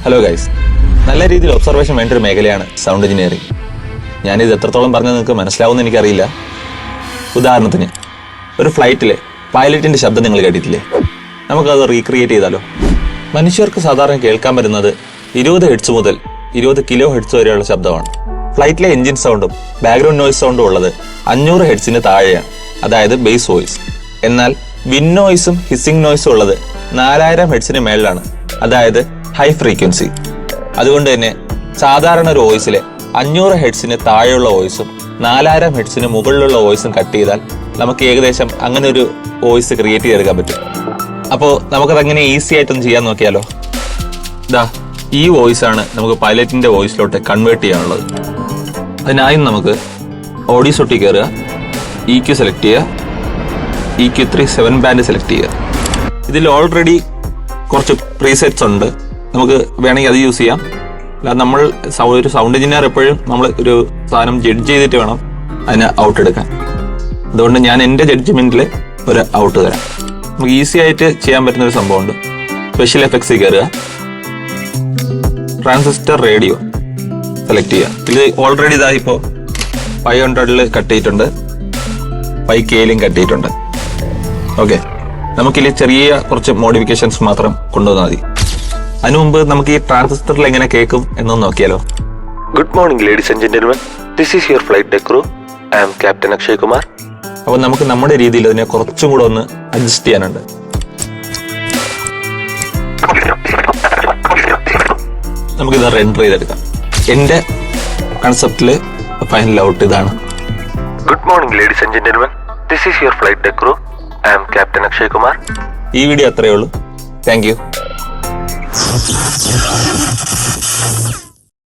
Hello guys, നല്ല രീതിയിൽ observation വേണ്ട ഒരു മേഖലയാണ് സൗണ്ട് എഞ്ചിനീയറിംഗ്. ഞാനിത് എത്രത്തോളം പറഞ്ഞാൽ നിങ്ങൾക്ക് മനസ്സിലാവുമെന്ന് എനിക്കറിയില്ല. ഉദാഹരണത്തിന്, ഒരു ഫ്ലൈറ്റിലെ പൈലറ്റിന്റെ ശബ്ദം നിങ്ങൾ കേട്ടിട്ടില്ലേ? നമുക്കത് റീക്രിയേറ്റ് ചെയ്താലോ? മനുഷ്യർക്ക് സാധാരണ കേൾക്കാൻ വരുന്നത് 20 ഹെർട്സ് മുതൽ 20 കിലോ ഹെർട്സ് വരെയുള്ള ശബ്ദമാണ്. ഫ്ലൈറ്റിലെ എഞ്ചിൻ സൗണ്ടും ബാക്ക്ഗ്രൗണ്ട് നോയ്സ് സൗണ്ടും ഉള്ളത് 500 ഹെർട്സിന് താഴെയാണ്, അതായത് ബേസ് വോയിസ്. എന്നാൽ വിൻ നോയ്സും ഹിസ്സിംഗ് നോയ്സും ഉള്ളത് 4000 ഹെർട്സിന് മേളിലാണ്, അതായത് ഹൈ ഫ്രീക്വൻസി. അതുകൊണ്ട് തന്നെ സാധാരണ ഒരു വോയിസിലെ 500 ഹെർട്സിന് താഴെയുള്ള വോയിസും 4000 ഹെർട്സിന് മുകളിലുള്ള വോയിസും കട്ട് ചെയ്താൽ നമുക്ക് ഏകദേശം അങ്ങനെ ഒരു വോയിസ് ക്രിയേറ്റ് ചെയ്തെടുക്കാൻ പറ്റും. അപ്പോൾ നമുക്കതങ്ങനെ ഈസി ആയിട്ടൊന്ന് ചെയ്യാൻ നോക്കിയാലോ? ഇതാ ഈ വോയിസ് ആണ് നമുക്ക് പൈലറ്റിന്റെ വോയിസിലോട്ട് കൺവേർട്ട് ചെയ്യാനുള്ളത്. അതിനായും നമുക്ക് ഓഡിയോസോട്ടി കയറുക, EQ സെലക്ട് ചെയ്യുക, EQ3 7 ബാൻഡ് സെലക്ട് ചെയ്യുക. ഇതിൽ ഓൾറെഡി കുറച്ച് പ്രീസെറ്റ്സ് ഉണ്ട്, നമുക്ക് വേണമെങ്കിൽ അത് യൂസ് ചെയ്യാം. അല്ലാതെ നമ്മൾ ഒരു സൗണ്ട് എഞ്ചിനീയർ എപ്പോഴും നമ്മൾ ഒരു സാധനം ജഡ്ജ് ചെയ്തിട്ട് വേണം അതിന് ഔട്ട് എടുക്കാൻ. അതുകൊണ്ട് ഞാൻ എൻ്റെ ജഡ്ജ്മെന്റിൽ ഒരു ഔട്ട് തരാം. നമുക്ക് ഈസി ആയിട്ട് ചെയ്യാൻ പറ്റുന്ന ഒരു സംഭവമുണ്ട്. സ്പെഷ്യൽ എഫക്ട്സിൽ കയറുക, ട്രാൻസിസ്റ്റർ റേഡിയോ സെലക്ട് ചെയ്യുക. ഇത് ഓൾറെഡി ഇതാ ഇപ്പോൾ 500 കട്ട് ചെയ്തിട്ടുണ്ട്, 5K കട്ട് ചെയ്തിട്ടുണ്ട്. ഓക്കെ, നമുക്കിതിൽ ചെറിയ കുറച്ച് മോഡിഫിക്കേഷൻസ് മാത്രം കൊണ്ടുവന്നാൽ മതി. അതിനു മുമ്പ് നമുക്ക് ഈ ട്രാൻസിസ്റ്ററിൽ എങ്ങനെ കേൾക്കും എന്നൊന്ന് നോക്കിയാലോ? Good morning ladies and gentlemen, this is your flight deck crew. I am captain Akshay Kumar. അപ്പോൾ നമുക്ക് നമ്മുടെ രീതിയിൽ അതിനെ കുറച്ചും കൂടെ ഒന്ന് അഡ്ജസ്റ്റ് ചെയ്യാനുണ്ട്. നമുക്കിത് റെൻഡർ ചെയ്തെടുക്കാം. എൻ്റെ കൺസെപ്റ്റില് ഫൈനൽ ഔട്ട് ഇതാണ്. Good morning ladies and gentlemen, this is your flight deck crew. I am captain Akshay Kumar. ഈ വീഡിയോ അത്രയേ ഉള്ളൂ. Thank U.